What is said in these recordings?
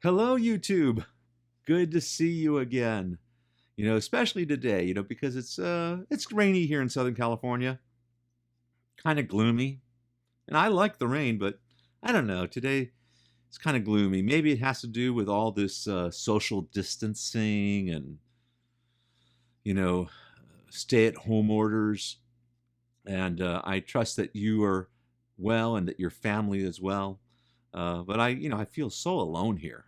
Hello, YouTube. Good to see you again. Especially today, because it's rainy here in Southern California, kind of gloomy. And I like the rain, but I don't know. Today it's kind of gloomy. Maybe it has to do with all this social distancing and, you know, stay-at-home orders. And I trust that you are well and that your family is well. But I feel so alone here.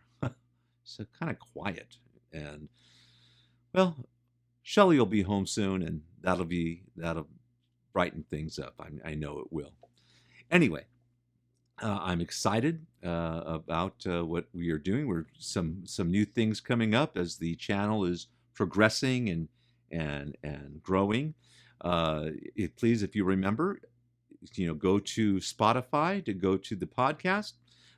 So kind of quiet. And well, Shelly will be home soon, and that'll brighten things up. I know it will. Anyway, I'm excited about what we are doing. We're some new things coming up as the channel is progressing and growing. Please, if you remember, go to Spotify to go to the podcast.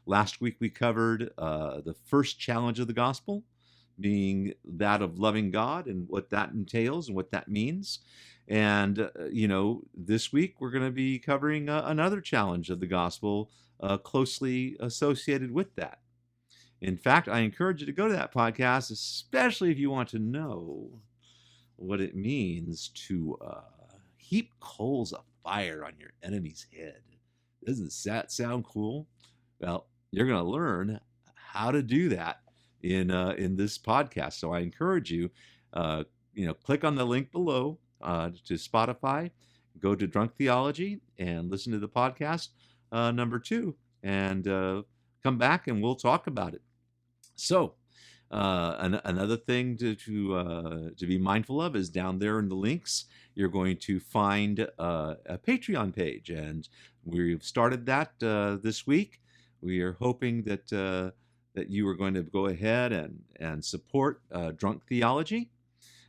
Last week we covered the first challenge of the gospel, being that of loving God and what that entails and what that means. And, this week we're going to be covering another challenge of the gospel closely associated with that. In fact, I encourage you to go to that podcast, especially if you want to know what it means to heap coals of fire on your enemy's head. Doesn't that sound cool? Well, you're going to learn how to do that in this podcast. So I encourage you, click on the link below to Spotify, go to Drunk Theology, and listen to the podcast number 2, and come back and we'll talk about it. So, another thing to be mindful of is down there in the links, you're going to find a Patreon page, and we've started that this week. We are hoping that you are going to go ahead and support Drunk Theology,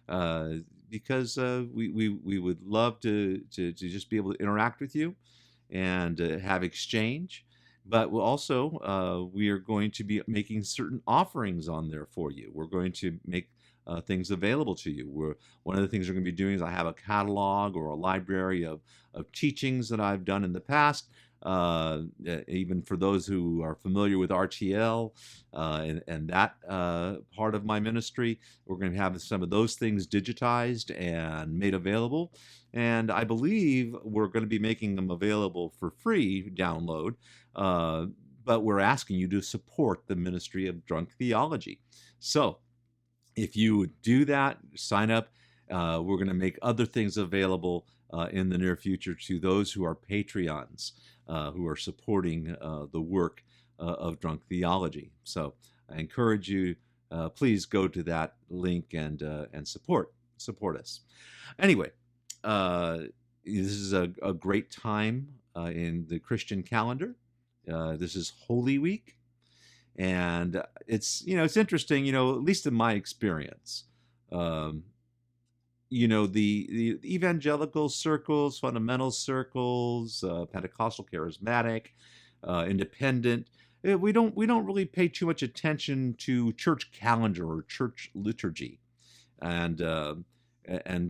because we would love to just be able to interact with you and have exchange. But we are going to be making certain offerings on there for you. We're going to make things available to you. One of the things we're going to be doing is I have a catalog or a library of teachings that I've done in the past. Even for those who are familiar with RTL and that part of my ministry, we're going to have some of those things digitized and made available. And I believe we're going to be making them available for free download. But we're asking you to support the ministry of Drunk Theology. So if you would do that, sign up. We're going to make other things available in the near future to those who are Patreons, who are supporting the work of Drunk Theology. So I encourage you, please go to that link and support us. Anyway, this is a great time in the Christian calendar. This is Holy Week, and it's interesting, at least in my experience. The evangelical circles, fundamental circles, Pentecostal, charismatic, independent. We don't really pay too much attention to church calendar or church liturgy, and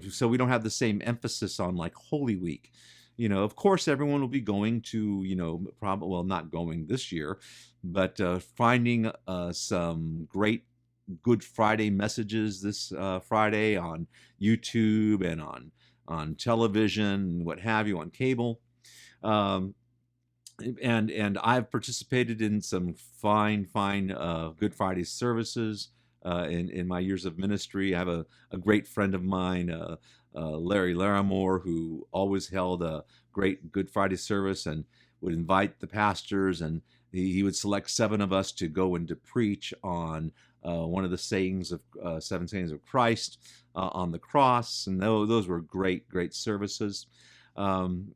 so we don't have the same emphasis on like Holy Week. Of course, everyone will be going to, probably, well, not going this year, but finding some great Good Friday messages this Friday on YouTube and on television and what have you, on cable. And I've participated in some fine Good Friday services in my years of ministry. I have a great friend of mine, Larry Larimore, who always held a great Good Friday service and would invite the pastors, and he would select 7 of us to go and to preach on one of the sayings of 7 sayings of Christ on the cross, and those were great services, and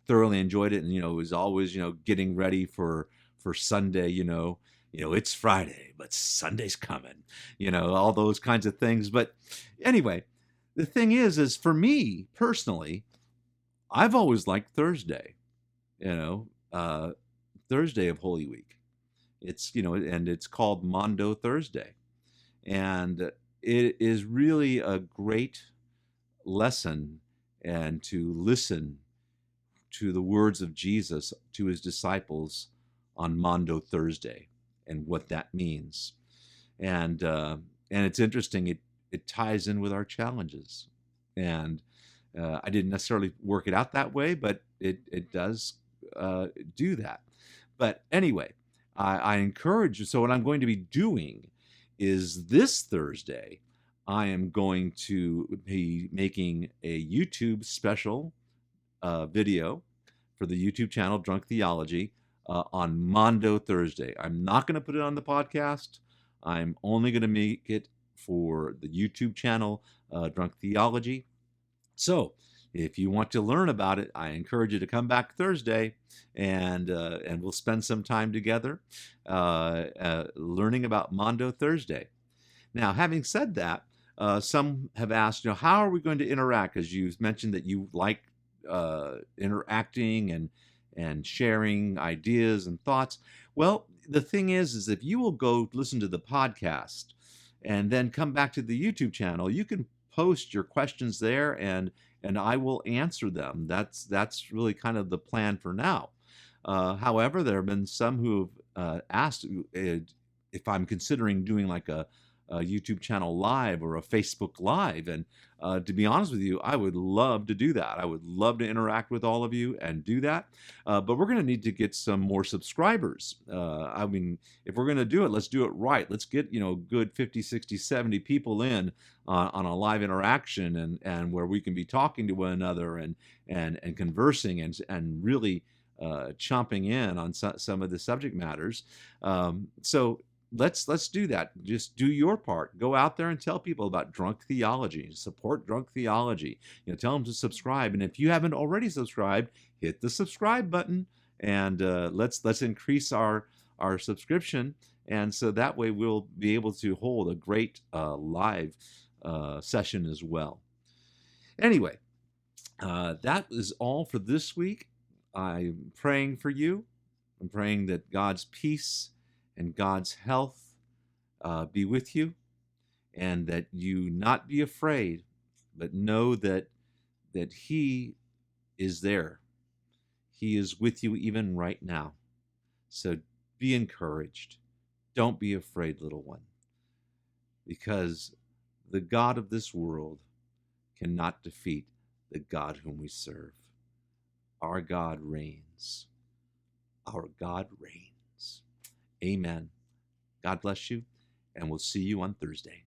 thoroughly enjoyed it. And it was always getting ready for Sunday. It's Friday, but Sunday's coming. All those kinds of things. But anyway, the thing is for me personally, I've always liked Thursday. Thursday of Holy Week. And it's called Mondo Thursday. And it is really a great lesson and to listen to the words of Jesus to his disciples on Mondo Thursday. and what that means. And it's interesting. It ties in with our challenges, and I didn't necessarily work it out that way, but it does do that. But anyway, I encourage you. So what I'm going to be doing is this Thursday, I am going to be making a YouTube special video for the YouTube channel Drunk Theology on Mondo Thursday. I'm not going to put it on the podcast. I'm only going to make it for the YouTube channel Drunk Theology. So, if you want to learn about it, I encourage you to come back Thursday, and we'll spend some time together learning about Mondo Thursday. Now, having said that, some have asked, how are we going to interact? Because you've mentioned that you like interacting and sharing ideas and thoughts. Well, the thing is if you will go listen to the podcast and then come back to the YouTube channel, you can post your questions there, and I will answer them. That's really kind of the plan for now. However, there have been some who have asked if I'm considering doing like a YouTube channel live or a Facebook live. And to be honest with you, I would love to do that. I would love to interact with all of you and do that. But we're going to need to get some more subscribers. I mean, if we're going to do it, let's do it right. Let's get, good 50, 60, 70 people in on a live interaction, and where we can be talking to one another and conversing and really chomping in on some of the subject matters. So let's do that. Just do your part. Go out there and tell people about Drunk Theology. Support Drunk Theology. Tell them to subscribe. And if you haven't already subscribed, hit the subscribe button, and let's increase our subscription. And so that way we'll be able to hold a great live session as well. Anyway, that is all for this week. I'm praying for you. I'm praying that God's peace and God's health be with you, and that you not be afraid, but know that He is there. He is with you even right now. So be encouraged. Don't be afraid, little one, because the God of this world cannot defeat the God whom we serve. Our God reigns. Our God reigns. Amen. God bless you, and we'll see you on Thursday.